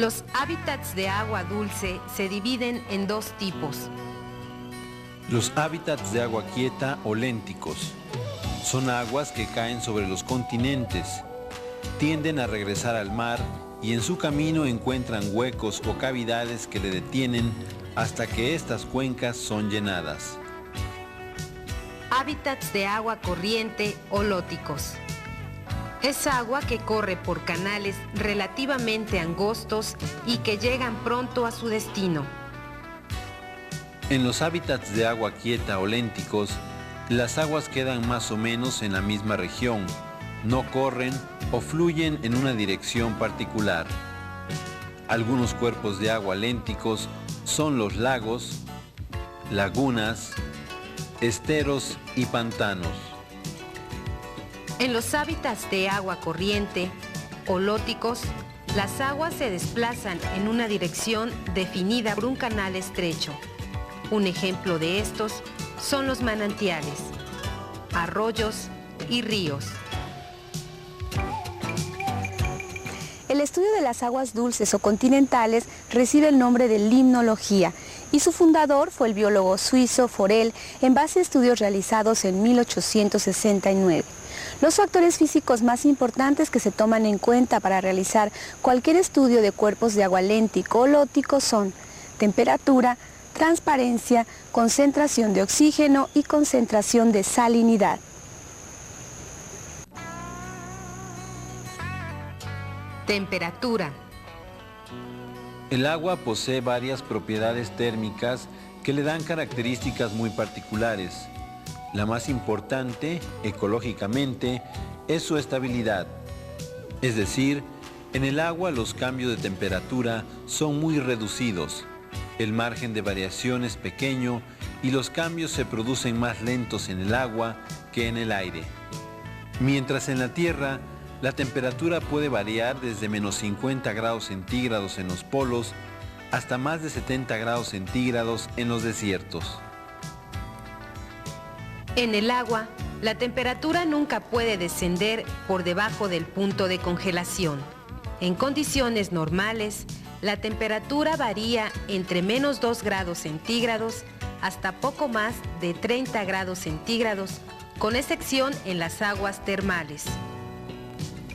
Los hábitats de agua dulce se dividen en dos tipos. Los hábitats de agua quieta o lénticos son aguas que caen sobre los continentes, tienden a regresar al mar y en su camino encuentran huecos o cavidades que le detienen hasta que estas cuencas son llenadas. Hábitats de agua corriente o lóticos. Es agua que corre por canales relativamente angostos y que llegan pronto a su destino. En los hábitats de agua quieta o lénticos, las aguas quedan más o menos en la misma región, no corren o fluyen en una dirección particular. Algunos cuerpos de agua lénticos son los lagos, lagunas, esteros y pantanos. En los hábitats de agua corriente o lóticos, las aguas se desplazan en una dirección definida por un canal estrecho. Un ejemplo de estos son los manantiales, arroyos y ríos. El estudio de las aguas dulces o continentales recibe el nombre de limnología y su fundador fue el biólogo suizo Forel en base a estudios realizados en 1869. Los factores físicos más importantes que se toman en cuenta para realizar cualquier estudio de cuerpos de agua léntico o lótico son temperatura, transparencia, concentración de oxígeno y concentración de salinidad. Temperatura. El agua posee varias propiedades térmicas que le dan características muy particulares. La más importante, ecológicamente, es su estabilidad. Es decir, en el agua los cambios de temperatura son muy reducidos. El margen de variación es pequeño y los cambios se producen más lentos en el agua que en el aire. Mientras en la Tierra, la temperatura puede variar desde menos 50 grados centígrados en los polos hasta más de 70 grados centígrados en los desiertos. En el agua, la temperatura nunca puede descender por debajo del punto de congelación. En condiciones normales, la temperatura varía entre menos 2 grados centígrados hasta poco más de 30 grados centígrados, con excepción en las aguas termales.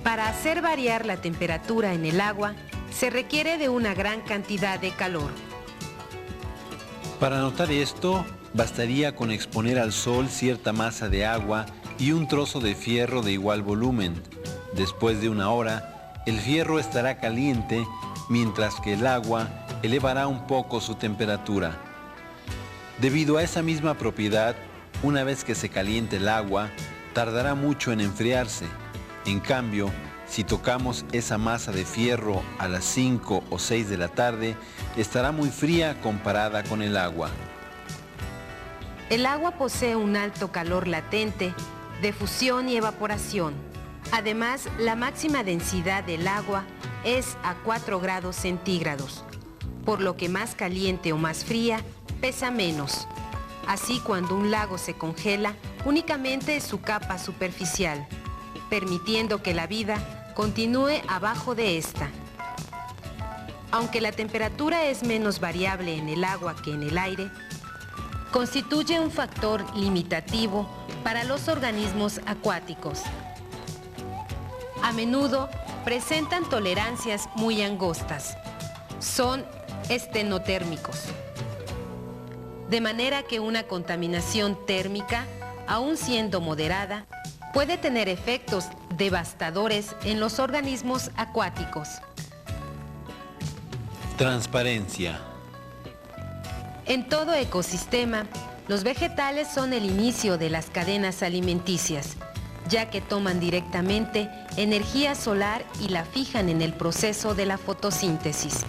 Para hacer variar la temperatura en el agua, se requiere de una gran cantidad de calor. Para notar esto, bastaría con exponer al sol cierta masa de agua y un trozo de fierro de igual volumen. Después de una hora, el fierro estará caliente, mientras que el agua elevará un poco su temperatura. Debido a esa misma propiedad, una vez que se caliente el agua, tardará mucho en enfriarse. En cambio, si tocamos esa masa de fierro a las 5 o 6 de la tarde, estará muy fría comparada con el agua. El agua posee un alto calor latente de fusión y evaporación. Además, la máxima densidad del agua es a 4 grados centígrados, por lo que más caliente o más fría pesa menos. Así, cuando un lago se congela, únicamente es su capa superficial, permitiendo que la vida continúe abajo de esta. Aunque la temperatura es menos variable en el agua que en el aire, constituye un factor limitativo para los organismos acuáticos. A menudo presentan tolerancias muy angostas. Son estenotérmicos. De manera que una contaminación térmica, aun siendo moderada, puede tener efectos devastadores en los organismos acuáticos. Transparencia. En todo ecosistema, los vegetales son el inicio de las cadenas alimenticias, ya que toman directamente energía solar y la fijan en el proceso de la fotosíntesis.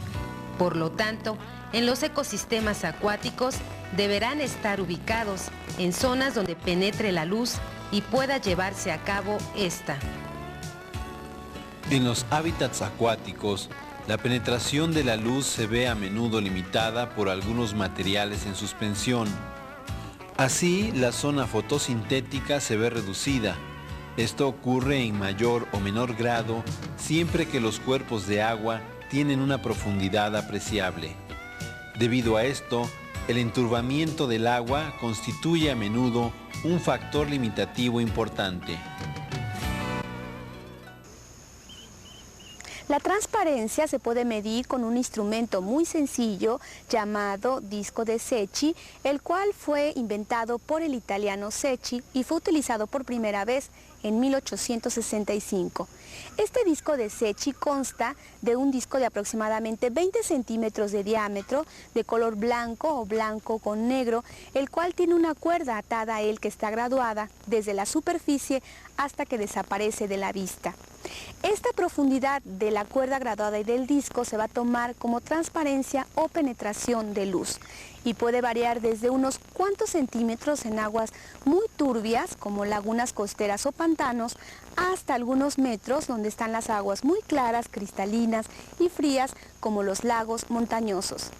Por lo tanto, en los ecosistemas acuáticos deberán estar ubicados en zonas donde penetre la luz y pueda llevarse a cabo esta. En los hábitats acuáticos, la penetración de la luz se ve a menudo limitada por algunos materiales en suspensión. Así, la zona fotosintética se ve reducida. Esto ocurre en mayor o menor grado siempre que los cuerpos de agua tienen una profundidad apreciable. Debido a esto, el enturbamiento del agua constituye a menudo un factor limitativo importante. La transparencia se puede medir con un instrumento muy sencillo llamado disco de Secchi, el cual fue inventado por el italiano Secchi y fue utilizado por primera vez en 1865. Este disco de Secchi consta de un disco de aproximadamente 20 centímetros de diámetro, de color blanco o blanco con negro, el cual tiene una cuerda atada a él que está graduada desde la superficie hasta que desaparece de la vista. Esta profundidad de la cuerda graduada y del disco se va a tomar como transparencia o penetración de luz y puede variar desde unos cuantos centímetros en aguas muy turbias como lagunas costeras o pantanos hasta algunos metros donde están las aguas muy claras, cristalinas y frías como los lagos montañosos.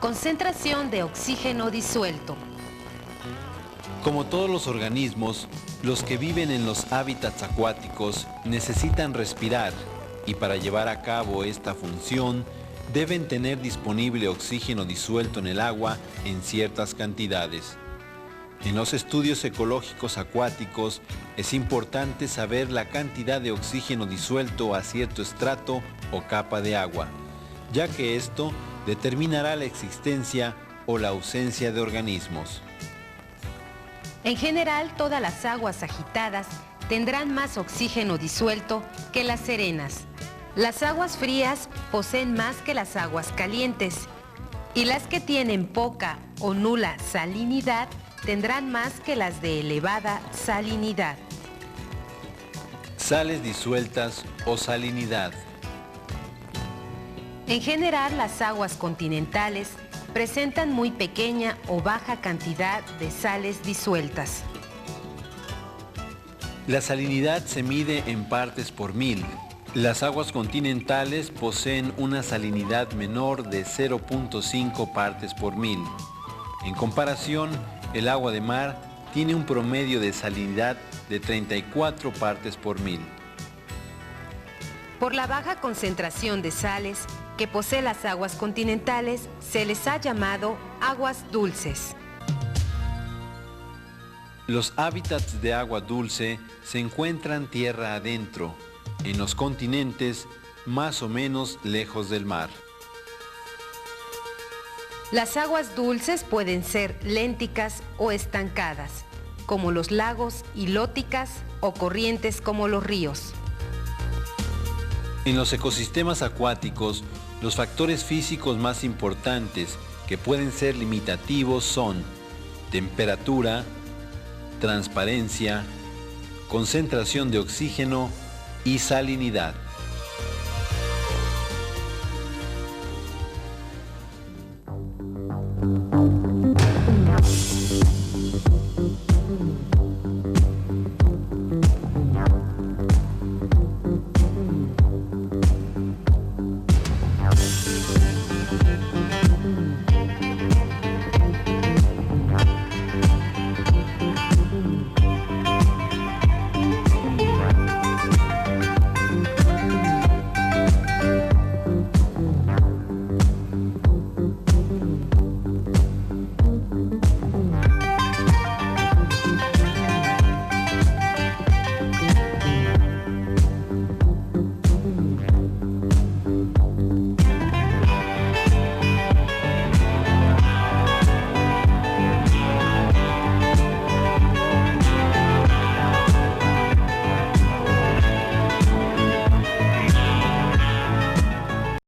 Concentración de oxígeno disuelto. Como todos los organismos, los que viven en los hábitats acuáticos necesitan respirar y para llevar a cabo esta función deben tener disponible oxígeno disuelto en el agua en ciertas cantidades. En los estudios ecológicos acuáticos es importante saber la cantidad de oxígeno disuelto a cierto estrato o capa de agua, ya que esto determinará la existencia o la ausencia de organismos. En general, todas las aguas agitadas tendrán más oxígeno disuelto que las serenas. Las aguas frías poseen más que las aguas calientes y las que tienen poca o nula salinidad tendrán más que las de elevada salinidad. Sales disueltas o salinidad. En general, las aguas continentales presentan muy pequeña o baja cantidad de sales disueltas. La salinidad se mide en partes por mil. Las aguas continentales poseen una salinidad menor de 0.5 partes por mil. En comparación, el agua de mar tiene un promedio de salinidad de 34 partes por mil. Por la baja concentración de sales que posee las aguas continentales, se les ha llamado aguas dulces. Los hábitats de agua dulce se encuentran tierra adentro, en los continentes más o menos lejos del mar. Las aguas dulces pueden ser lénticas o estancadas, como los lagos, hilóticas o corrientes como los ríos. En los ecosistemas acuáticos, los factores físicos más importantes que pueden ser limitativos son temperatura, transparencia, concentración de oxígeno y salinidad.